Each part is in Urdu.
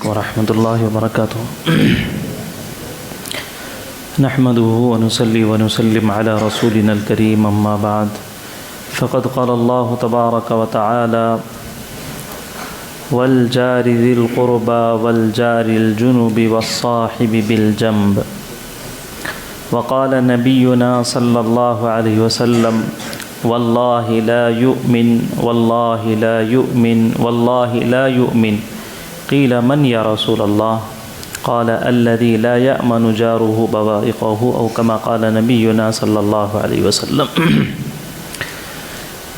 ورحمۃ اللہ وبرکاتہ نحمده ونصلي ونسلم على رسولنا الكريم اما بعد فقد قال الله تبارك وتعالى والجار ذي القربى والجار الجنب والصاحب بالجنب وقال نبينا صلى الله عليه وسلم والله لا يؤمن والله لا يؤمن والله لا يؤمن قيل من يا رسول الله قال الذي لا يأمن جاره بوائقه او كما قال نبينا صلی اللہ علیہ وسلم۔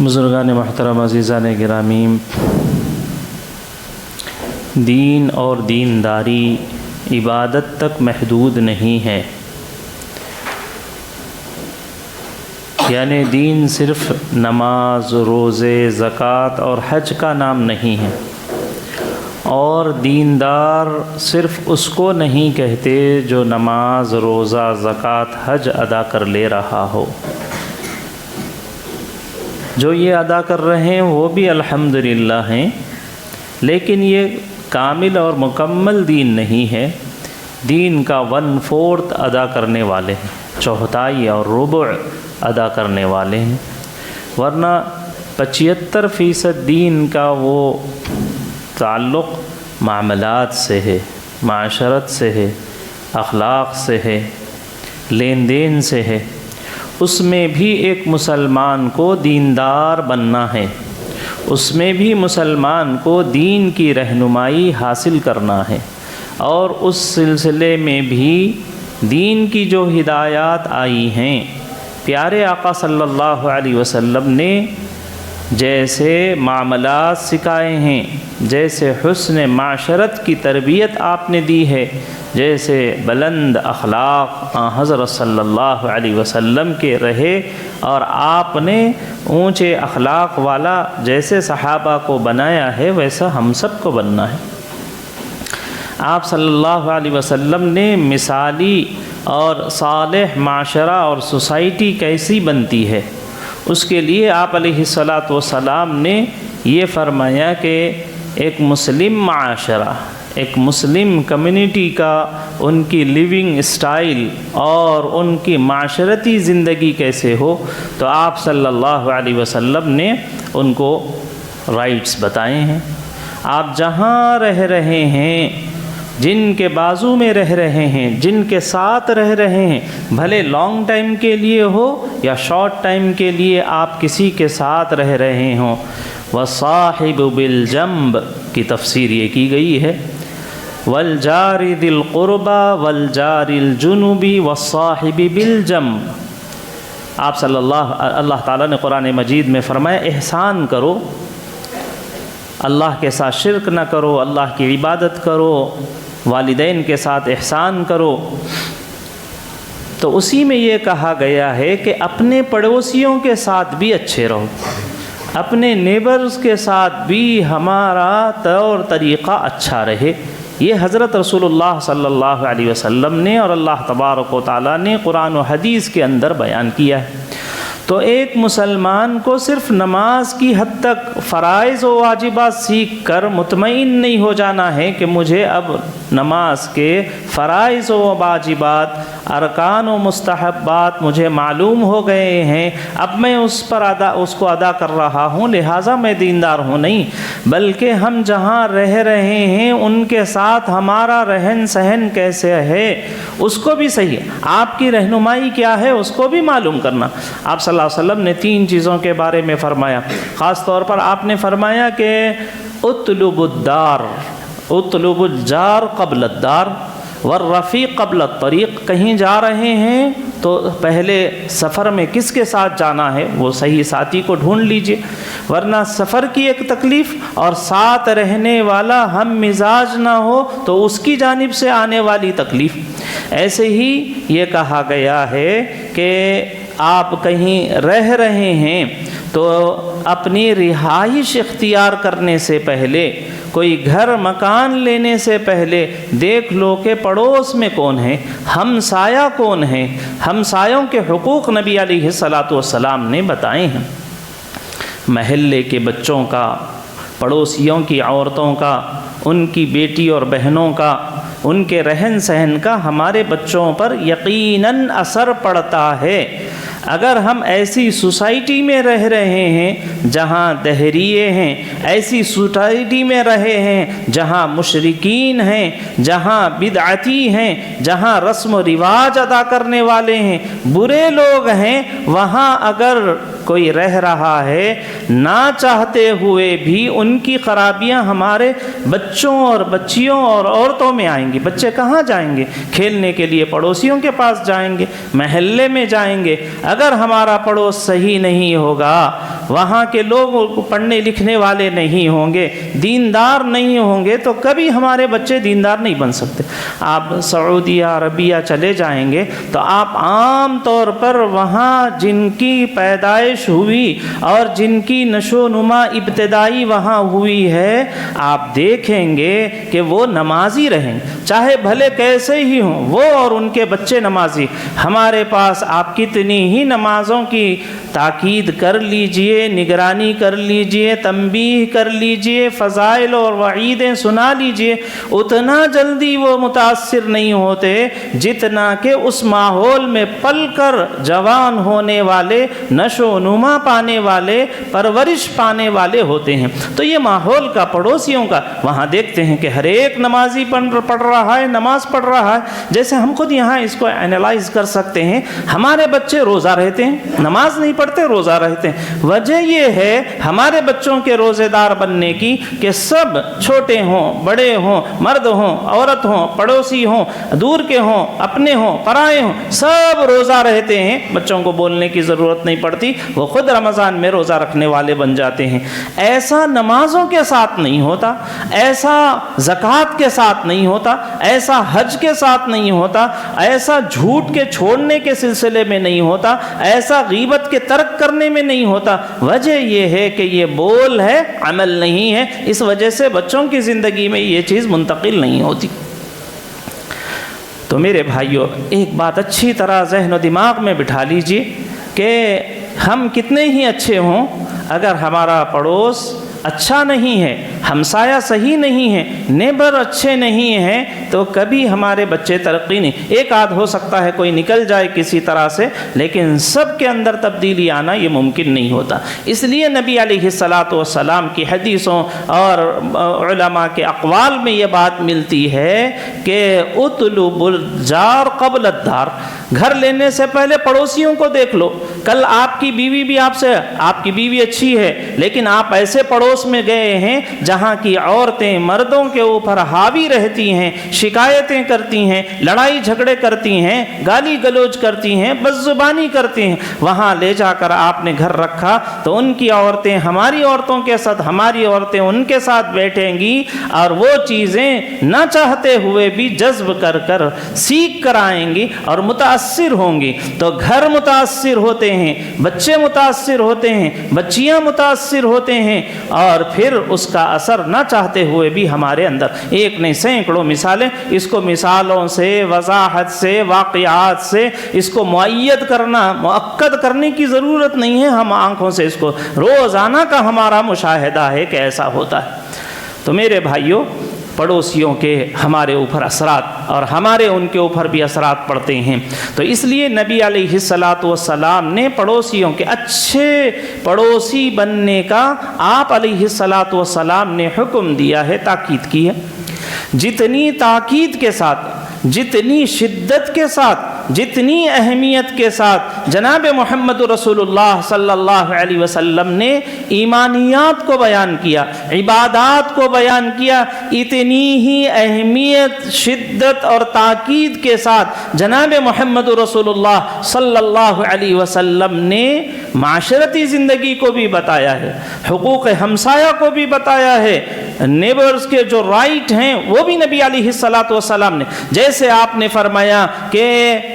بزرگان محترم، عزیزان گرامی، دین اور دینداری عبادت تک محدود نہیں ہے، یعنی دین صرف نماز، روزے، زکوٰۃ اور حج کا نام نہیں ہے، اور دیندار صرف اس کو نہیں کہتے جو نماز، روزہ، زکوٰۃ، حج ادا کر لے رہا ہو۔ جو یہ ادا کر رہے ہیں وہ بھی الحمدللہ ہیں، لیکن یہ کامل اور مکمل دین نہیں ہے۔ دین کا 1/4 ادا کرنے والے ہیں، چوتھائی اور ربع ادا کرنے والے ہیں، ورنہ 75% دین کا وہ تعلق معاملات سے ہے، معاشرت سے ہے، اخلاق سے ہے، لین دین سے ہے۔ اس میں بھی ایک مسلمان کو دیندار بننا ہے، اس میں بھی مسلمان کو دین کی رہنمائی حاصل کرنا ہے، اور اس سلسلے میں بھی دین کی جو ہدایات آئی ہیں، پیارے آقا صلی اللہ علیہ وسلم نے جیسے معاملات سکھائے ہیں، جیسے حسن معاشرت کی تربیت آپ نے دی ہے، جیسے بلند اخلاق حضرت صلی اللہ علیہ وسلم کے رہے، اور آپ نے اونچے اخلاق والا جیسے صحابہ کو بنایا ہے ویسا ہم سب کو بننا ہے۔ آپ صلی اللہ علیہ وسلم نے مثالی اور صالح معاشرہ اور سوسائٹی کیسی بنتی ہے، اس کے لیے آپ علیہ السلام نے یہ فرمایا کہ ایک مسلم معاشرہ، ایک مسلم کمیونٹی کا ان کی لیونگ اسٹائل اور ان کی معاشرتی زندگی کیسے ہو، تو آپ صلی اللہ علیہ وسلم نے ان کو رائٹس بتائے ہیں۔ آپ جہاں رہ رہے ہیں، جن کے بازو میں رہ رہے ہیں، جن کے ساتھ رہ رہے ہیں، بھلے لانگ ٹائم کے لیے ہو یا شارٹ ٹائم کے لیے آپ کسی کے ساتھ رہ رہے ہوں، وَصَاحِبُ بِالْجَنْبِ کی تفسیر یہ کی گئی ہے، وَالْجَارِ ذِي الْقُرْبَى وَالْجَارِ الْجُنُبِ وَالصَّاحِبِ بِالْجَنْبِ۔ آپ اللہ تعالیٰ نے قرآن مجید میں فرمایا احسان کرو، اللہ کے ساتھ شرک نہ کرو، اللہ کی عبادت کرو، والدین کے ساتھ احسان کرو۔ تو اسی میں یہ کہا گیا ہے کہ اپنے پڑوسیوں کے ساتھ بھی اچھے رہو، اپنے نیبرز کے ساتھ بھی ہمارا طور طریقہ اچھا رہے۔ یہ حضرت رسول اللہ صلی اللہ علیہ وسلم نے اور اللہ تبارک و تعالیٰ نے قرآن و حدیث کے اندر بیان کیا ہے۔ تو ایک مسلمان کو صرف نماز کی حد تک فرائض و واجبات سیکھ کر مطمئن نہیں ہو جانا ہے کہ مجھے اب نماز کے فرائض و واجبات، ارکان و مستحبات مجھے معلوم ہو گئے ہیں، اب میں اس کو ادا کر رہا ہوں لہٰذا میں دیندار ہوں، نہیں، بلکہ ہم جہاں رہ رہے ہیں ان کے ساتھ ہمارا رہن سہن کیسے ہے اس کو بھی صحیح ہے، آپ کی رہنمائی کیا ہے اس کو بھی معلوم کرنا۔ آپ صلی اللہ علیہ وسلم نے 3 چیزوں کے بارے میں فرمایا، خاص طور پر آپ نے فرمایا کہ اطلب الجار قبل الدار والرفیق قبل الطریق۔ کہیں جا رہے ہیں تو پہلے سفر میں کس کے ساتھ جانا ہے وہ صحیح ساتھی کو ڈھونڈ لیجئے، ورنہ سفر کی ایک تکلیف اور ساتھ رہنے والا ہم مزاج نہ ہو تو اس کی جانب سے آنے والی تکلیف۔ ایسے ہی یہ کہا گیا ہے کہ آپ کہیں رہ رہے ہیں تو اپنی رہائش اختیار کرنے سے پہلے، کوئی گھر مکان لینے سے پہلے دیکھ لو کہ پڑوس میں کون ہے، ہمسایہ کون ہے۔ ہمسایوں کے حقوق نبی علیہ السلام نے بتائے ہیں، محلے کے بچوں کا، پڑوسیوں کی عورتوں کا، ان کی بیٹی اور بہنوں کا، ان کے رہن سہن کا ہمارے بچوں پر یقیناً اثر پڑتا ہے۔ اگر ہم ایسی سوسائٹی میں رہ رہے ہیں جہاں دہریے ہیں، ایسی سوسائٹی میں رہے ہیں جہاں مشرکین ہیں، جہاں بدعتی ہیں، جہاں رسم و رواج ادا کرنے والے ہیں، برے لوگ ہیں، وہاں اگر کوئی رہ رہا ہے نہ چاہتے ہوئے بھی ان کی خرابیاں ہمارے بچوں اور بچیوں اور عورتوں میں آئیں گی۔ بچے کہاں جائیں گے؟ کھیلنے کے لیے پڑوسیوں کے پاس جائیں گے، محلے میں جائیں گے۔ اگر ہمارا پڑوس صحیح نہیں ہوگا، وہاں کے لوگ پڑھنے لکھنے والے نہیں ہوں گے، دیندار نہیں ہوں گے، تو کبھی ہمارے بچے دیندار نہیں بن سکتے۔ آپ سعودی عربیہ چلے جائیں گے تو آپ عام طور پر وہاں جن کی پیدائش ہوئی اور جن کی نشو و نما ابتدائی وہاں ہوئی ہے، آپ دیکھیں گے کہ وہ نمازی رہیں، چاہے بھلے کیسے ہی ہوں، وہ اور ان کے بچے نمازی۔ ہمارے پاس آپ کتنی ہی نمازوں کی تاکید کر لیجئے، نگرانی کر لیجئے، تنبیہ کر لیجئے، فضائل اور وعیدیں سنا لیجئے، اتنا جلدی وہ متاثر نہیں ہوتے جتنا کہ اس ماحول میں پل کر جوان ہونے والے، نشو و نما پانے والے، پرورش پانے والے ہوتے ہیں۔ تو یہ ماحول کا، پڑوسیوں کا، وہاں دیکھتے ہیں کہ ہر ایک نمازی پڑھ رہا ہے، نماز پڑھ رہا ہے۔ جیسے ہم خود یہاں اس کو اینالائز کر سکتے ہیں، ہمارے بچے روزہ رہتے ہیں، نماز نہیں پڑھتے، روزہ رہتے ہیں۔ وجہ یہ ہے ہمارے بچوں کے روزے دار بننے کی کہ سب چھوٹے ہوں، بڑے ہوں، مرد ہوں، عورت ہوں، پڑوسی ہوں، دور کے ہوں، اپنے ہوں، پرائے ہوں، سب روزہ رہتے ہیں۔ بچوں کو بولنے کی ضرورت نہیں پڑتی، وہ خود رمضان میں روزہ رکھنے والے بن جاتے ہیں۔ ایسا نمازوں کے ساتھ نہیں ہوتا، ایسا زکوٰۃ کے ساتھ نہیں ہوتا، ایسا حج کے ساتھ نہیں ہوتا، ایسا جھوٹ کے چھوڑنے کے سلسلے میں نہیں ہوتا، ایسا غیبت کے ترک کرنے میں نہیں ہوتا۔ وجہ یہ ہے کہ یہ بول ہے، عمل نہیں ہے، اس وجہ سے بچوں کی زندگی میں یہ چیز منتقل نہیں ہوتی۔ تو میرے بھائیوں، ایک بات اچھی طرح ذہن و دماغ میں بٹھا لیجئے کہ ہم کتنے ہی اچھے ہوں، اگر ہمارا پڑوس اچھا نہیں ہے، ہمسایہ صحیح نہیں ہے، نیبر اچھے نہیں ہیں، تو کبھی ہمارے بچے ترقی نہیں۔ ایک آدھ ہو سکتا ہے کوئی نکل جائے کسی طرح سے، لیکن سب کے اندر تبدیلی آنا یہ ممکن نہیں ہوتا۔ اس لیے نبی علیہ الصلاۃ والسلام کی حدیثوں اور علماء کے اقوال میں یہ بات ملتی ہے کہ اطلب الجار قبل الدار، گھر لینے سے پہلے پڑوسیوں کو دیکھ لو۔ کل آپ کی بیوی بھی آپ کی بیوی اچھی ہے، لیکن آپ ایسے پڑوس میں گئے ہیں جہاں کی عورتیں مردوں کے اوپر حاوی رہتی ہیں، شکایتیں کرتی ہیں، لڑائی جھگڑے کرتی ہیں، گالی گلوچ کرتی ہیں، بدزبانی کرتی ہیں، وہاں لے جا کر آپ نے گھر رکھا تو ان کی عورتیں ہماری عورتوں کے ساتھ، ہماری عورتیں ان کے ساتھ بیٹھیں گی اور وہ چیزیں نہ چاہتے ہوئے بھی جذب کر کر سیکھ کر آئیں گی اور متاثر ہوں گی۔ تو گھر متاثر ہوتے ہیں، بچے متاثر ہوتے ہیں، بچیاں متاثر ہوتے ہیں، اور پھر اس کا اثر نہ چاہتے ہوئے بھی ہمارے اندر، ایک نہیں سینکڑوں مثالیں، اس کو مثالوں سے، وضاحت سے، واقعات سے اس کو مؤید کرنا، مؤکد کرنے کی ضرورت نہیں ہے۔ ہم آنکھوں سے اس کو روزانہ کا ہمارا مشاہدہ ہے کہ ایسا ہوتا ہے۔ تو میرے بھائیوں، پڑوسیوں کے ہمارے اوپر اثرات اور ہمارے ان کے اوپر بھی اثرات پڑتے ہیں۔ تو اس لیے نبی علیہ الصلاۃ والسلام نے پڑوسیوں کے اچھے پڑوسی بننے کا آپ علیہ الصلاۃ والسلام نے حکم دیا ہے، تاکید کی ہے۔ جتنی تاکید کے ساتھ، جتنی شدت کے ساتھ، جتنی اہمیت کے ساتھ جناب محمد رسول اللہ صلی اللہ علیہ وسلم نے ایمانیات کو بیان کیا، عبادات کو بیان کیا، اتنی ہی اہمیت، شدت اور تاکید کے ساتھ جناب محمد رسول اللہ صلی اللہ علیہ وسلم نے معاشرتی زندگی کو بھی بتایا ہے، حقوق ہمسایہ کو بھی بتایا ہے، نیبرز کے جو رائٹ ہیں وہ بھی نبی علیہ الصلاۃ والسلام نے، جیسے آپ نے فرمایا کہ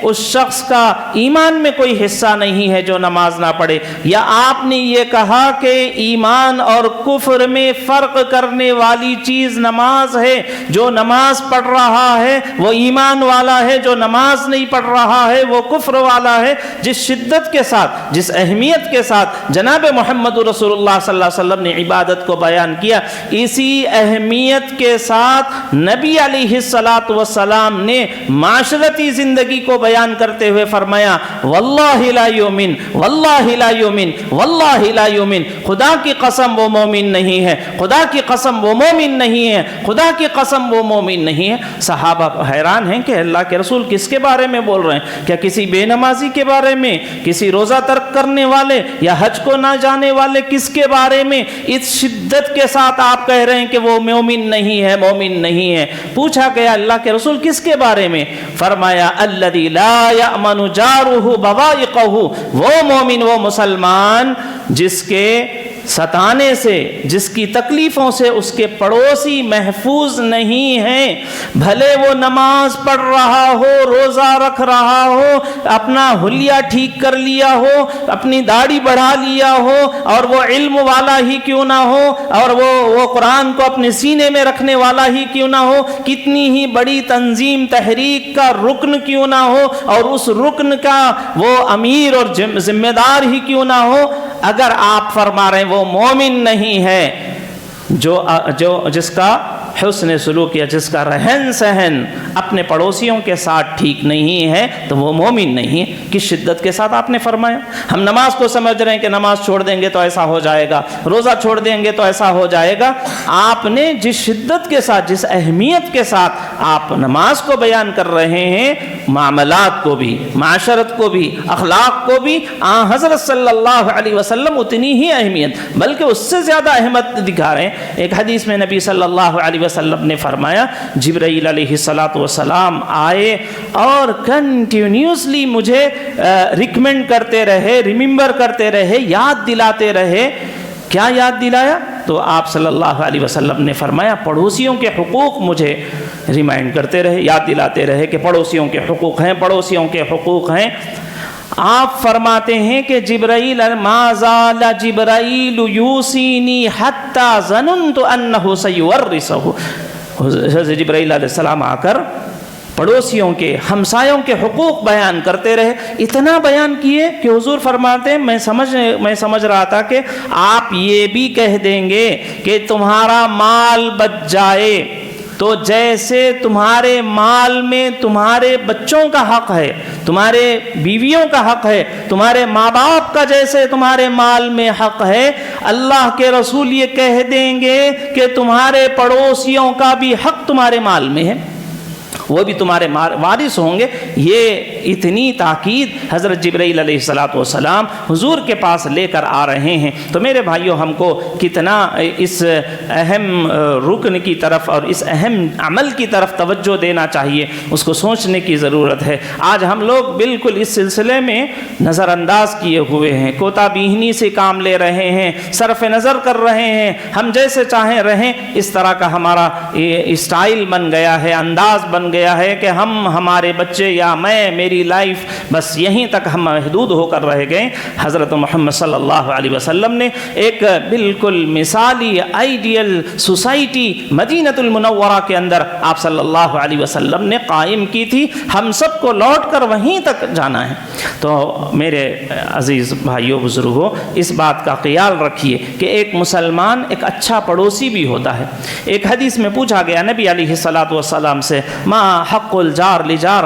اس شخص کا ایمان میں کوئی حصہ نہیں ہے جو نماز نہ پڑھے، یا آپ نے یہ کہا کہ ایمان اور کفر میں فرق کرنے والی چیز نماز ہے، جو نماز پڑھ رہا ہے وہ ایمان والا ہے، جو نماز نہیں پڑھ رہا ہے وہ کفر والا ہے۔ جس شدت کے ساتھ، جس اہمیت کے ساتھ جناب محمد رسول اللہ صلی اللہ علیہ وسلم نے عبادت کو بیان کیا، اسی اہمیت کے ساتھ نبی علیہ الصلاۃ والسلام نے معاشرتی زندگی کو بیان کرتے ہوئے فرمایا واللہ لا یؤمن واللہ لا یؤمن واللہ لا یؤمن، خدا کی قسم وہ مومن نہیں ہے، خدا کی قسم وہ مومن نہیں ہے، خدا کی قسم وہ مومن نہیں ہے۔ صحابہ حیران ہیں کہ اللہ کے رسول کس کے بارے میں بول رہے ہیں؟ کیا کسی بے نمازی کے بارے میں، کسی روزہ ترک کرنے والے یا حج کو نہ جانے والے، کس کے بارے میں اس شدت کے ساتھ آپ کہہ رہے ہیں کہ وہ مومن نہیں ہے، مومن نہیں ہے؟ پوچھا گیا اللہ کے رسول کس کے بارے میں؟ فرمایا الذی لا یأمن جارہ بوائقہ، وہ مومن، وہ مسلمان جس کے ستانے سے، جس کی تکلیفوں سے اس کے پڑوسی محفوظ نہیں ہیں، بھلے وہ نماز پڑھ رہا ہو، روزہ رکھ رہا ہو، اپنا حلیہ ٹھیک کر لیا ہو، اپنی داڑھی بڑھا لیا ہو، اور وہ علم والا ہی کیوں نہ ہو، اور وہ قرآن کو اپنے سینے میں رکھنے والا ہی کیوں نہ ہو، کتنی ہی بڑی تنظیم تحریک کا رکن کیوں نہ ہو، اور اس رکن کا وہ امیر اور ذمہ دار ہی کیوں نہ ہو، اگر آپ فرما رہے ہیں وہ مومن نہیں ہے، جس کا حسن سلوک یا جس کا رہن سہن اپنے پڑوسیوں کے ساتھ ٹھیک نہیں ہے، تو وہ مومن نہیں ہے۔ کس شدت کے ساتھ آپ نے فرمایا۔ ہم نماز کو سمجھ رہے ہیں کہ نماز چھوڑ دیں گے تو ایسا ہو جائے گا، روزہ چھوڑ دیں گے تو ایسا ہو جائے گا۔ آپ نے جس شدت کے ساتھ، جس اہمیت کے ساتھ آپ نماز کو بیان کر رہے ہیں، معاملات کو بھی، معاشرت کو بھی، اخلاق کو بھی حضرت صلی اللہ علیہ وسلم اتنی ہی اہمیت بلکہ اس سے زیادہ اہمیت دکھا رہے ہیں۔ ایک حدیث میں نبی صلی اللہ علیہ وسلم نے فرمایا جبرائیل علیہ السلام آئے اور کنٹینیوسلی مجھے ریکمینڈ کرتے رہے، ریممبر کرتے رہے، یاد دلاتے رہے۔ کیا یاد دلایا؟ تو آپ صلی اللہ علیہ وسلم نے فرمایا پڑوسیوں کے حقوق مجھے ریمائنڈ کرتے رہے، یاد دلاتے رہے کہ پڑوسیوں کے حقوق ہیں، پڑوسیوں کے حقوق ہیں۔ آپ فرماتے ہیں کہ جبرائیل ما زال جبرائیل یوصینی حتی ظننت انہ سیورثہ، حضرت جبرائیل علیہ السلام آ کر پڑوسیوں کے، ہمسایوں کے حقوق بیان کرتے رہے۔ اتنا بیان کیے کہ حضور فرماتے ہیں میں سمجھ رہا تھا کہ آپ یہ بھی کہہ دیں گے کہ تمہارا مال بچ جائے تو جیسے تمہارے مال میں تمہارے بچوں کا حق ہے، تمہارے بیویوں کا حق ہے، تمہارے ماں باپ کا جیسے تمہارے مال میں حق ہے، اللہ کے رسول یہ کہہ دیں گے کہ تمہارے پڑوسیوں کا بھی حق تمہارے مال میں ہے، وہ بھی تمہارے وارث ہوں گے۔ یہ اتنی تاکید حضرت جبرائیل علیہ السلام حضور کے پاس لے کر آ رہے ہیں۔ تو میرے بھائیوں، ہم کو کتنا اس اہم رکن کی طرف اور اس اہم عمل کی طرف توجہ دینا چاہیے، اس کو سوچنے کی ضرورت ہے۔ آج ہم لوگ بالکل اس سلسلے میں نظر انداز کیے ہوئے ہیں، کوتا بیہنی سے کام لے رہے ہیں، صرف نظر کر رہے ہیں، ہم جیسے چاہیں رہیں، اس طرح کا ہمارا اسٹائل بن گیا ہے، انداز بن گیا ہے کہ ہمارے بچے یا میری لائف بس یہیں تک ہم محدود ہو کر رہ گئے۔ حضرت محمد صلی اللہ علیہ وسلم نے ایک بالکل مثالی آئیڈیل سوسائٹی مدینہ المنورہ کے اندر آپ صلی اللہ علیہ وسلم نے قائم کی تھی، ہم سب کو لوٹ کر وہیں تک جانا ہے۔ تو میرے عزیز بھائیوں بزرگوں، اس بات کا خیال رکھیے کہ ایک مسلمان ایک اچھا پڑوسی بھی ہوتا ہے۔ ایک حدیث میں پوچھا گیا نبی علیہ السلام سے ما حق الجار لجار،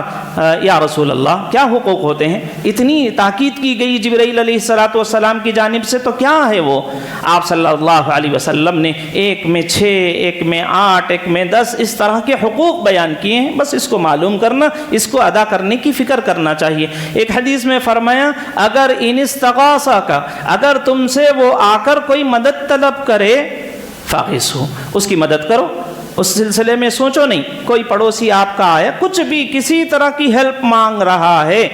یا رسول اللہ کیا حقوق ہوتے ہیں؟ اتنی تاکید کی گئی جبرائیل علیہ السلام کی جانب سے، تو کیا ہے وہ؟ آپ صلی اللہ علیہ وسلم نے ایک میں 6، ایک میں 8، ایک میں 10 اس طرح کے حقوق بیان کیے ہیں۔ بس اس کو معلوم کرنا، اس کو ادا کرنے کی فکر کرنا چاہیے۔ ایک حدیث میں فرمایا اگر ان استغاثاک، اگر تم سے وہ آ کر کوئی مدد طلب کرے فاغثہ، اس کی مدد کرو۔ اس سلسلے میں سوچو نہیں، کوئی پڑوسی آپ کا آیا کچھ بھی کسی طرح کی ہیلپ مانگ رہا ہے،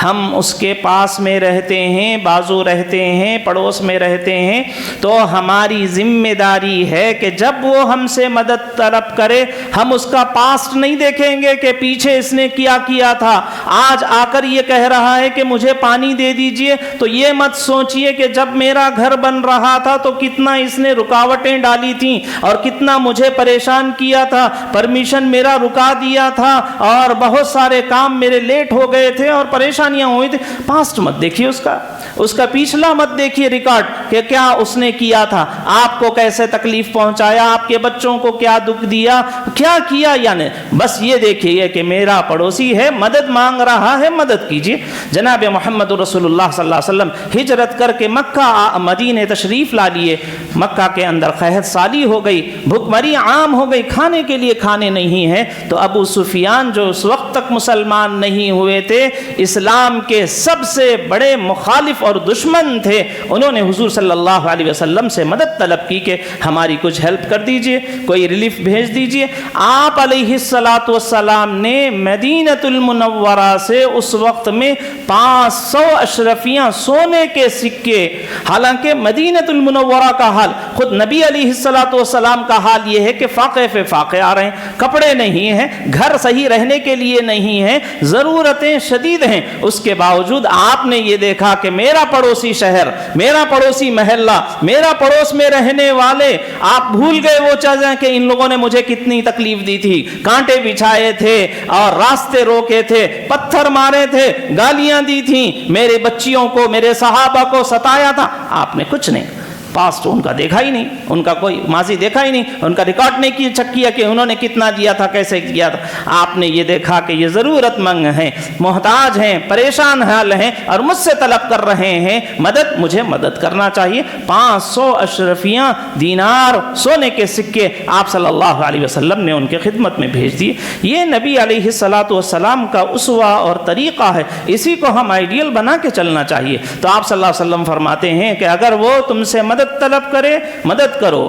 ہم اس کے پاس میں رہتے ہیں، بازو رہتے ہیں، پڑوس میں رہتے ہیں، تو ہماری ذمہ داری ہے کہ جب وہ ہم سے مدد طلب کرے ہم اس کا پاسٹ نہیں دیکھیں گے کہ پیچھے اس نے کیا تھا، آج آ کر یہ کہہ رہا ہے کہ مجھے پانی دے دیجئے، تو یہ مت سوچئے کہ جب میرا گھر بن رہا تھا تو کتنا اس نے رکاوٹیں ڈالی تھیں اور کتنا مجھے پریشان کیا تھا، پرمیشن میرا رکا دیا تھا اور بہت سارے کام میرے لیٹ ہو گئے تھے اور پریشانیاں ہوئی تھی۔ پاسٹ مت دیکھیے، اس کا پچھلا مت دیکھیے ریکارڈ کہ کیا اس نے کیا تھا، آپ کو کیسے تکلیف پہنچایا، آپ کے بچوں کو کیا دکھ دیا، کیا کیا یا نہیں، بس یہ دیکھیے کہ میرا پڑوسی ہے، مدد مانگ رہا ہے، مدد کیجیے۔ جناب محمد رسول اللہ صلی اللہ علیہ وسلم ہجرت کر کے مکہ مدینے تشریف لا لیے، مکہ کے اندر قحط سالی ہو گئی، بھوک مری عام ہو گئی، کھانے کے لیے کھانے نہیں ہیں، تو ابو سفیان جو اس وقت تک مسلمان نہیں ہوئے تھے، اسلام کے سب سے بڑے مخالف اور دشمن تھے، انہوں نے حضور صلی اللہ علیہ وسلم سے مدد طلب کی کہ ہماری کچھ ہیلپ کر دیجئے، کوئی ریلیف بھیج دیجئے۔ آپ علیہ السلام نے مدینہ المنورہ سے اس وقت میں 500 اشرفیاں سونے کے سکے، حالانکہ مدینہ المنورہ کا حال، خود نبی علیہ السلام کا حال یہ ہے کہ فاقے پہ فاقے آ رہے ہیں، کپڑے نہیں ہیں، گھر صحیح رہنے کے لیے نہیں ہیں، ضرورتیں شدید ہیں، اس کے باوجود آپ نے یہ دیکھا کہ میرا پڑوسی شہر، میرا پڑوسی محلہ، میرا پڑوس میں رہنے والے، آپ بھول گئے وہ چیزیں کہ ان لوگوں نے مجھے کتنی تکلیف دی تھی، کانٹے بچھائے تھے اور راستے روکے تھے، پتھر مارے تھے، گالیاں دی تھیں، میرے بچیوں کو، میرے صحابہ کو ستایا تھا، آپ نے کچھ نہیں، پاسٹ ان کا دیکھا ہی نہیں، ان کا کوئی ماضی دیکھا ہی نہیں، ان کا ریکارڈ نہیں چیک کیا کہ انہوں نے کتنا دیا تھا، کیسے کیا تھا۔ آپ نے یہ دیکھا کہ یہ ضرورت مند ہیں، محتاج ہیں، پریشان حال ہیں اور مجھ سے طلب کر رہے ہیں مدد، مجھے مدد کرنا چاہیے۔ 500 اشرفیاں، دینار، سونے کے سکے آپ صلی اللہ علیہ وسلم نے ان کے خدمت میں بھیج دیے۔ یہ نبی علیہ السلام کا اسوہ اور طریقہ ہے، اسی کو ہم آئیڈیل بنا کے چلنا چاہیے۔ تو آپ صلی اللہ علیہ وسلم فرماتے ہیں کہ اگر وہ تم سے مدد طلب کرے، مدد کرو۔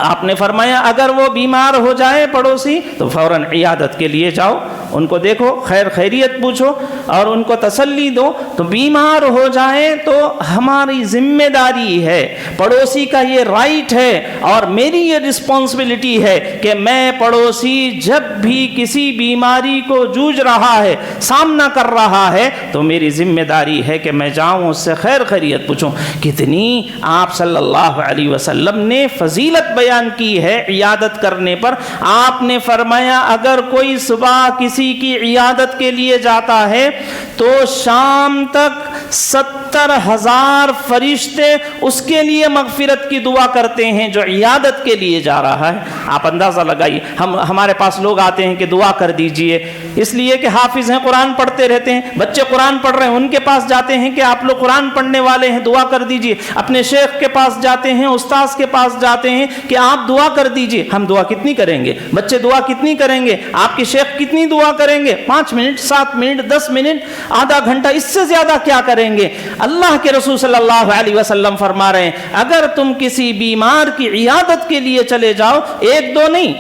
آپ نے فرمایا اگر وہ بیمار ہو جائے پڑوسی تو فوراً عیادت کے لیے جاؤ، ان کو دیکھو، خیر خیریت پوچھو اور ان کو تسلی دو۔ تو بیمار ہو جائے تو ہماری ذمہ داری ہے، پڑوسی کا یہ رائٹ ہے اور میری یہ رسپانسبلٹی ہے کہ میں پڑوسی جب بھی کسی بیماری کو جوجھ رہا ہے، سامنا کر رہا ہے، تو میری ذمہ داری ہے کہ میں جاؤں، اس سے خیر خیریت پوچھوں۔ کتنی آپ صلی اللہ علیہ وسلم نے فضیلت بیان کی ہے عیادت کرنے پر۔ آپ نے فرمایا اگر کوئی صبح کسی کی عیادت کے لیے جاتا ہے تو شام تک 70,000 فرشتے اس کے لیے مغفرت کی دعا کرتے ہیں جو عیادت کے لیے جا رہا ہے۔ آپ اندازہ لگائیے، ہمارے پاس لوگ آتے ہیں کہ دعا کر دیجئے، اس لیے کہ حافظ ہیں، قرآن پڑھتے رہتے ہیں، بچے قرآن پڑھ رہے ہیں، ان کے پاس جاتے ہیں کہ آپ لوگ قرآن پڑھنے والے ہیں، دعا کر دیجئے۔ اپنے شیخ کے پاس جاتے ہیں، استاذ کے پاس جاتے ہیں کہ آپ دعا کر دیجئے۔ ہم دعا کتنی کریں گے؟ بچے دعا کتنی کریں گے؟ آپ کے شیخ کتنی دعا کریں گے؟ 5 منٹ، 7 منٹ، 10 منٹ، آدھا گھنٹہ، اس سے زیادہ کیا کریں گے؟ اللہ کے رسول صلی اللہ علیہ وسلم فرما رہے ہیں اگر تم کسی بیمار کی عیادت کے لیے چلے جاؤ، 1 2 نہیں،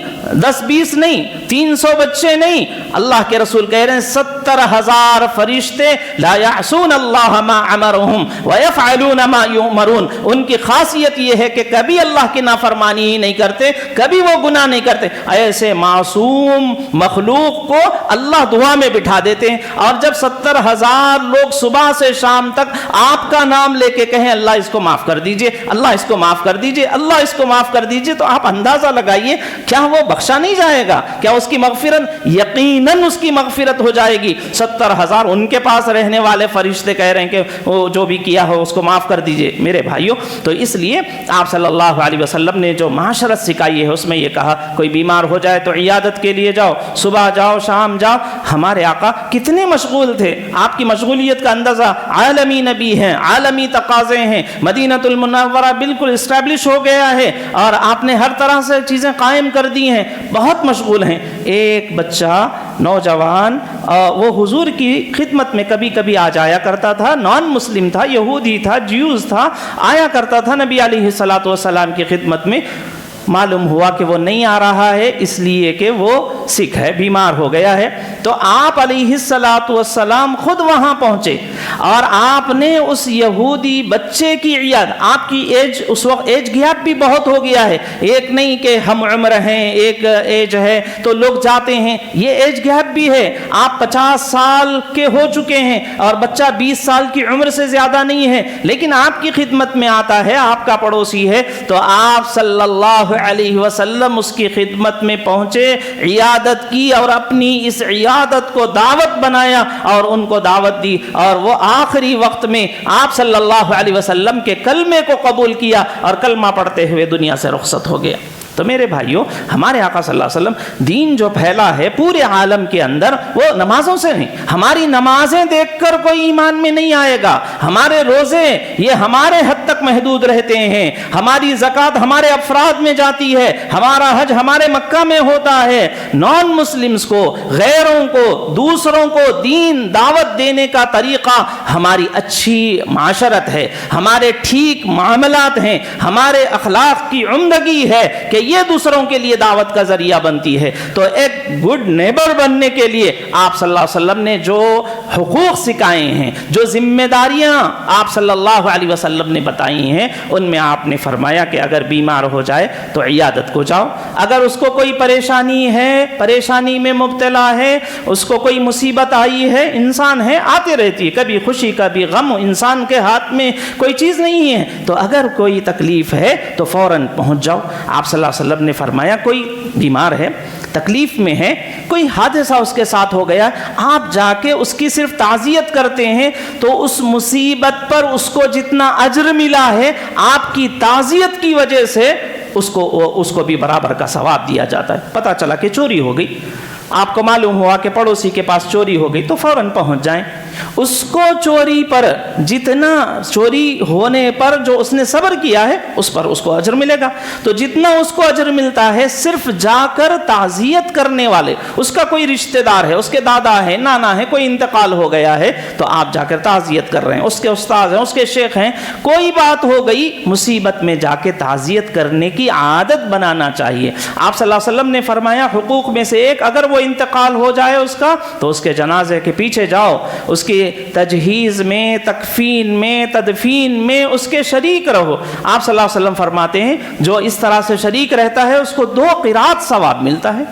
10 20 نہیں، 300 بچے نہیں، اللہ کے رسول کہہ رہے ہیں 70,000 فرشتے لا یعصون اللہ ما امرهم ویفعلون ما یؤمرون۔ ان کی خاصیت یہ ہے کہ کبھی اللہ کی نافرمانی ہی نہیں کرتے، کبھی وہ گناہ نہیں کرتے۔ ایسے معصوم مخلوق کو اللہ دعا میں بٹھا دیتے ہیں، اور جب 70,000 لوگ صبح سے شام تک آپ کا نام لے کے کہیں اللہ اس کو معاف کر دیجئے، اللہ اس کو معاف کر دیجئے، اللہ اس کو معاف کر دیجئے، تو آپ اندازہ لگائیے کیا وہ بخشا نہیں جائے گا؟ کیا اس کی مغفرت؟ یقیناً اس کی مغفرت ہو جائے گی۔ 70,000 ان کے پاس رہنے والے فرشتے کہہ رہے ہیں کہ وہ جو بھی کیا ہو اس کو معاف کر دیجئے۔ میرے بھائیوں، تو اس لیے آپ صلی اللہ علیہ وسلم نے جو معاشرت سکھائی ہے اس میں یہ کہا کوئی بیمار ہو جائے تو عیادت کے لیے جاؤ، صبح جاؤ، شام جاؤ۔ ہمارے آقا کتنے مشغول تھے، آپ کی مشغولیت کا اندازہ، عالمی نبی ہیں، عالمی تقاضے ہیں، مدینہ المنورہ بالکل اسٹیبلش ہو گیا ہے اور آپ نے ہر طرح سے چیزیں قائم کر دی ہیں، بہت مشغول ہیں۔ ایک بچہ نوجوان وہ حضور کی خدمت میں کبھی کبھی آ جایا کرتا تھا، نان مسلم تھا، یہودی تھا، جیوز تھا، آیا کرتا تھا نبی علیہ السلام کی خدمت میں۔ معلوم ہوا کہ وہ نہیں آ رہا ہے اس لیے کہ وہ سکھ ہے، بیمار ہو گیا ہے، تو آپ علیہ السلام خود وہاں پہنچے اور آپ نے اس یہودی بچے کی عیادت، آپ کی ایج اس وقت ایج گیپ بھی بہت ہو گیا ہے، ایک نہیں کہ ہم عمر ہیں، ایک ایج ہے تو لوگ جاتے ہیں، یہ ایج گیپ بھی ہے، آپ 50 سال کے ہو چکے ہیں اور بچہ 20 سال کی عمر سے زیادہ نہیں ہے، لیکن آپ کی خدمت میں آتا ہے، آپ کا پڑوسی ہے، تو آپ صلی اللہ علیہ وسلم اس کی خدمت میں پہنچے، عیادت کی اور اپنی اس عیادت کو دعوت بنایا اور ان کو دعوت دی، اور وہ آخری وقت میں آپ صلی اللہ علیہ وسلم کے کلمے کو قبول کیا اور کلمہ پڑھتے ہوئے دنیا سے رخصت ہو گیا۔ تو میرے بھائیوں، ہمارے آقا صلی اللہ علیہ وسلم دین جو پھیلا ہے پورے عالم کے اندر وہ نمازوں سے نہیں۔ ہماری نمازیں دیکھ کر کوئی ایمان میں نہیں آئے گا، ہمارے روزے یہ ہمارے حد تک محدود رہتے ہیں، ہماری زکوٰۃ ہمارے افراد میں جاتی ہے، ہمارا حج ہمارے مکہ میں ہوتا ہے۔ نان مسلمز کو، غیروں کو، دوسروں کو دین دعوت دینے کا طریقہ ہماری اچھی معاشرت ہے، ہمارے ٹھیک معاملات ہیں، ہمارے اخلاق کی عمدگی ہے کہ یہ دوسروں کے لیے دعوت کا ذریعہ بنتی ہے۔ تو ایک گڈ نیبر بننے کے لیے آپ صلی اللہ علیہ وسلم نے جو حقوق سکھائے ہیں، جو ذمہ داریاں آپ صلی اللہ علیہ وسلم نے بتائی ہیں، ان میں آپ نے فرمایا کہ اگر بیمار ہو جائے تو عیادت کو جاؤ، اگر اس کو کوئی پریشانی ہے، پریشانی میں مبتلا ہے، اس کو کوئی مصیبت آئی ہے، انسان ہے آتی رہتی ہے، کبھی خوشی کبھی غم، انسان کے ہاتھ میں کوئی چیز نہیں ہے، تو اگر کوئی تکلیف ہے تو فوراً پہنچ جاؤ۔ آپ صلی اللہ علیہ وسلم نے فرمایا کوئی بیمار ہے، تکلیف میں ہے، کوئی حادثہ اس کے ساتھ ہو گیا، آپ جا کے اس کی صرف تعزیت کرتے ہیں تو اس مصیبت پر اس کو جتنا اجر ملا ہے آپ کی تعزیت کی وجہ سے اس کو بھی برابر کا ثواب دیا جاتا ہے۔ پتہ چلا کہ چوری ہو گئی، آپ کو معلوم ہوا کہ پڑوسی کے پاس چوری ہو گئی تو فوراً پہنچ جائیں، اس کو چوری پر جتنا چوری ہونے پر جو اس نے صبر کیا ہے اس پر اس کو اجر ملے گا، تو جتنا اس کو اجر ملتا ہے صرف جا کر تعزیت کرنے والے، اس کا کوئی رشتہ دار ہے، اس کے دادا ہے، نانا ہے، کوئی انتقال ہو گیا ہے تو آپ جا کر تعزیت کر رہے ہیں، اس کے استاد ہیں، اس کے شیخ ہیں، کوئی بات ہو گئی مصیبت میں جا کے تعزیت کرنے کی عادت بنانا چاہیے۔ آپ صلی اللہ علیہ وسلم نے فرمایا حقوق میں سے ایک، اگر وہ انتقال ہو جائے اس کا تو اس کے جنازے کے پیچھے جاؤ، اس کی تجہیز میں، تکفین میں، تدفین میں اس کے شریک رہو۔ آپ صلی اللہ علیہ وسلم فرماتے ہیں جو اس طرح سے شریک رہتا ہے اس کو 2 قرات ثواب ملتا ہے۔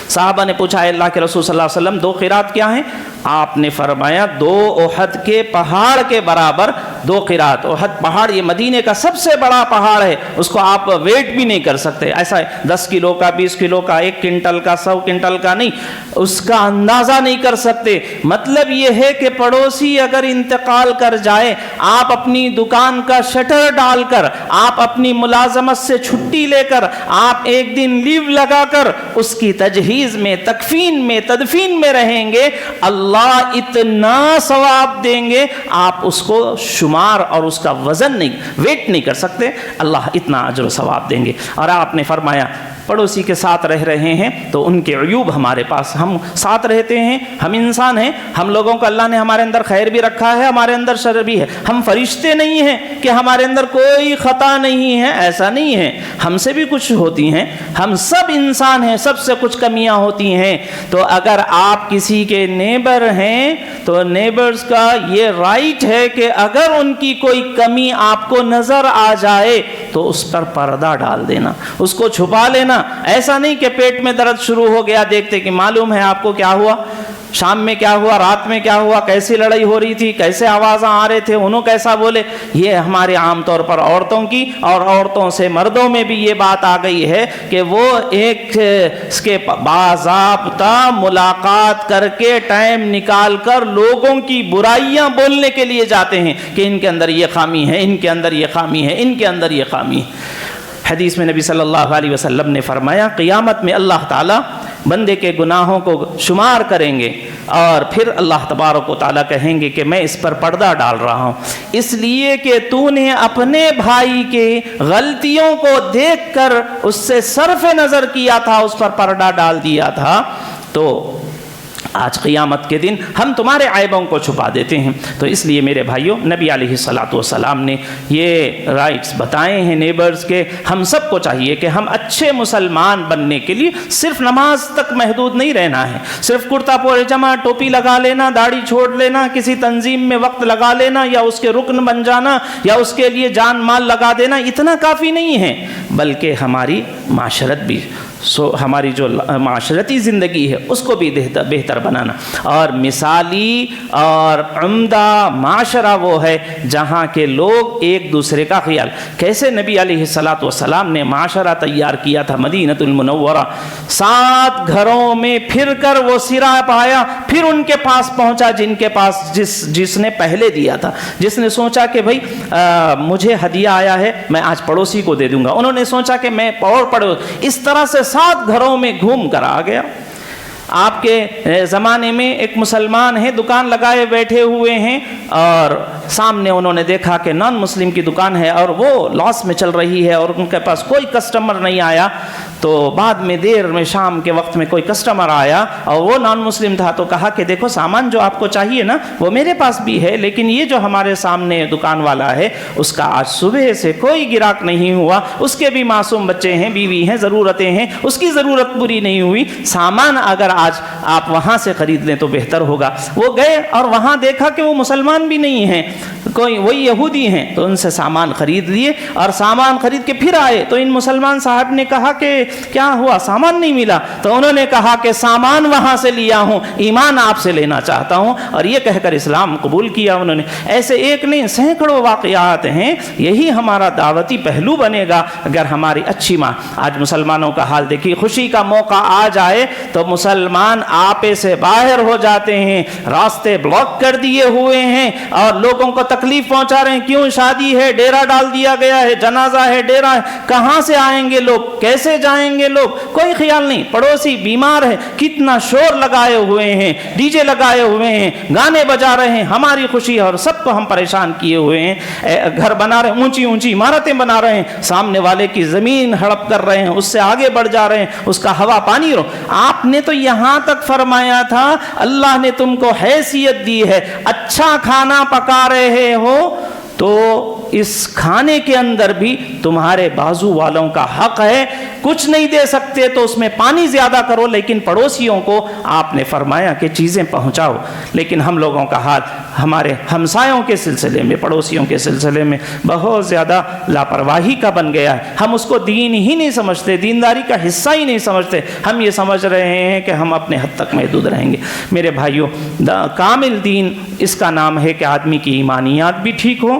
صحابہ نے پوچھا اللہ کے رسول صلی اللہ علیہ وسلم 2 قرات کیا ہیں؟ آپ نے فرمایا 2 احد کے پہاڑ کے برابر 2 قرات۔ احد پہاڑ یہ مدینے کا سب سے بڑا پہاڑ ہے، اس کو آپ ویٹ بھی نہیں کر سکتے، ایسا ہے 10 کلو کا، 20 کلو کا، 1 کنٹل کا، 100 کنٹل کا نہیں، اس کا اندازہ نہیں کر سکتے۔ مطلب یہ ہے کہ پڑوسی اگر انتقال کر جائے، آپ اپنی دکان کا شٹر ڈال کر، آپ اپنی ملازمت سے چھٹی لے کر، آپ ایک دن لیو لگا کر اس کی تجہیز میں، تکفین میں، تدفین میں رہیں گے، اللہ اتنا ثواب دیں گے آپ اس کو شمار اور اس کا وزن نہیں، ویٹ نہیں کر سکتے، اللہ اتنا اجر و ثواب دیں گے۔ اور آپ نے فرمایا پڑوسی کے ساتھ رہ رہے ہیں تو ان کے عیوب ہمارے پاس، ہم ساتھ رہتے ہیں، ہم انسان ہیں، ہم لوگوں کو اللہ نے ہمارے اندر خیر بھی رکھا ہے، ہمارے اندر شر بھی ہے، ہم فرشتے نہیں ہیں کہ ہمارے اندر کوئی خطا نہیں ہے، ایسا نہیں ہے، ہم سے بھی کچھ ہوتی ہیں، ہم سب انسان ہیں، سب سے کچھ کمیاں ہوتی ہیں۔ تو اگر آپ کسی کے نیبر ہیں تو نیبرز کا یہ رائٹ ہے کہ اگر ان کی کوئی کمی آپ کو نظر آ جائے تو اس پر پردہ ڈال دینا، اس کو چھپا لینا۔ ایسا نہیں کہ پیٹ میں درد شروع ہو گیا دیکھتے کہ معلوم ہے آپ کو کیا ہوا، شام میں کیا ہوا، رات میں کیا ہوا، کیسی لڑائی ہو رہی تھی، کیسے آوازاں آ رہے تھے، انہوں کیسا بولے۔ یہ ہمارے عام طور پر عورتوں کی اور عورتوں سے مردوں میں بھی یہ بات آ گئی ہے کہ وہ ایک اس کے باضابطہ ملاقات کر کے ٹائم نکال کر لوگوں کی برائیاں بولنے کے لیے جاتے ہیں کہ ان کے اندر یہ خامی ہے، ان کے اندر یہ خامی ہے، ان کے اندر یہ خامی ہے۔ حدیث میں نبی صلی اللہ علیہ وسلم نے فرمایا قیامت میں اللہ تعالیٰ بندے کے گناہوں کو شمار کریں گے اور پھر اللہ تبارک و تعالیٰ کہیں گے کہ میں اس پر پردہ ڈال رہا ہوں اس لیے کہ تو نے اپنے بھائی کے غلطیوں کو دیکھ کر اس سے صرف نظر کیا تھا، اس پر پردہ ڈال دیا تھا، تو آج قیامت کے دن ہم تمہارے عیبوں کو چھپا دیتے ہیں۔ تو اس لیے میرے بھائیوں نبی علیہ السلام نے یہ رائٹس بتائے ہیں نیبرز کے، ہم سب کو چاہیے کہ ہم اچھے مسلمان بننے کے لیے صرف نماز تک محدود نہیں رہنا ہے، صرف کرتا پاجامہ ٹوپی لگا لینا، داڑھی چھوڑ لینا، کسی تنظیم میں وقت لگا لینا یا اس کے رکن بن جانا یا اس کے لیے جان مال لگا دینا اتنا کافی نہیں ہے، بلکہ ہماری معاشرت بھی ہماری جو معاشرتی زندگی ہے اس کو بھی بہتر بنانا. اور مثالی اور عمدہ معاشرہ وہ ہے جہاں کے لوگ ایک دوسرے کا خیال. کیسے نبی علیہ الصلاۃ والسلام نے معاشرہ تیار کیا تھا مدینۃ المنورہ. 7 گھروں میں پھر کر وہ سرا پایا, پھر ان کے پاس پہنچا جن کے پاس جس نے پہلے دیا تھا, جس نے سوچا کہ بھائی مجھے ہدیہ آیا ہے میں آج پڑوسی کو دے دوں گا, انہوں نے سوچا کہ میں اور اس طرح سے 7 گھروں میں گھوم کر آ گیا. آپ کے زمانے میں ایک مسلمان ہیں, دکان لگائے بیٹھے ہوئے ہیں, اور سامنے انہوں نے دیکھا کہ نان مسلم کی دکان ہے اور وہ لاس میں چل رہی ہے اور ان کے پاس کوئی کسٹمر نہیں آیا. تو بعد میں دیر میں شام کے وقت میں کوئی کسٹمر آیا اور وہ نان مسلم تھا, تو کہا کہ دیکھو سامان جو آپ کو چاہیے نا وہ میرے پاس بھی ہے, لیکن یہ جو ہمارے سامنے دکان والا ہے اس کا آج صبح سے کوئی گراہک نہیں ہوا, اس کے بھی معصوم بچے ہیں, بیوی ہیں, ضرورتیں ہیں, اس کی ضرورت پوری نہیں ہوئی. سامان اگر آج آپ وہاں سے خرید لیں تو بہتر ہوگا. وہ گئے اور وہاں دیکھا کہ وہ مسلمان بھی نہیں ہیں, کوئی وہی یہودی ہیں, تو ان سے سامان خرید لیے اور سامان خرید کے پھر آئے. تو ان مسلمان صاحب نے کہا کہ کیا ہوا, سامان نہیں ملا؟ تو انہوں نے کہا کہ سامان وہاں سے لیا ہوں, ایمان آپ سے لینا چاہتا ہوں, اور یہ کہہ کر اسلام قبول کیا انہوں نے. ایسے ایک نہیں سینکڑوں واقعات ہیں. یہی ہمارا دعوتی پہلو بنے گا اگر ہماری اچھی ماں. آج مسلمانوں کا حال دیکھیے, خوشی کا موقع آ جائے تو مسلمان آپے سے باہر ہو جاتے ہیں, راستے بلاک کر دیے ہوئے ہیں اور لوگوں کو تکلیف پہنچا رہے ہیں. کیوں؟ شادی ہے, ڈیرا ڈال دیا گیا ہے, جنازہ ہے, ڈیرا ہے, کہاں سے آئیں گے لوگ, کیسے جائیں گے لوگ, کوئی خیال نہیں. پڑوسی بیمار ہے, کتنا شور لگائے ہوئے ہیں, ڈی جے لگائے ہوئے ہیں, گانے بجا رہے ہیں, ہماری خوشی اور سب کو ہم پریشان کیے ہوئے ہیں. گھر بنا رہے ہیں, اونچی اونچی عمارتیں بنا رہے ہیں, سامنے والے کی زمین ہڑپ کر رہے ہیں, اس سے آگے بڑھ جا رہے ہیں, اس کا ہوا پانی رو. آپ نے تو یہاں تک فرمایا تھا اللہ نے تم کو حیثیت دی ہے, اچھا کھانا پکا رہے ہو تو اس کھانے کے اندر بھی تمہارے بازو والوں کا حق ہے. کچھ نہیں دے سکتے تو اس میں پانی زیادہ کرو, لیکن پڑوسیوں کو آپ نے فرمایا کہ چیزیں پہنچاؤ. لیکن ہم لوگوں کا حال ہمارے ہمسایوں کے سلسلے میں, پڑوسیوں کے سلسلے میں بہت زیادہ لاپرواہی کا بن گیا ہے. ہم اس کو دین ہی نہیں سمجھتے, دینداری کا حصہ ہی نہیں سمجھتے. ہم یہ سمجھ رہے ہیں کہ ہم اپنے حد تک محدود رہیں گے. میرے بھائیوں, کامل دین اس کا نام ہے کہ آدمی کی ایمانیات بھی ٹھیک ہو,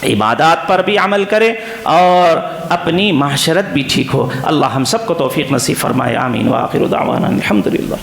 عبادات پر بھی عمل کرے اور اپنی معاشرت بھی ٹھیک ہو. اللہ ہم سب کو توفیق نصیب فرمائے. آمین. وآخر دعوانا الحمدللہ.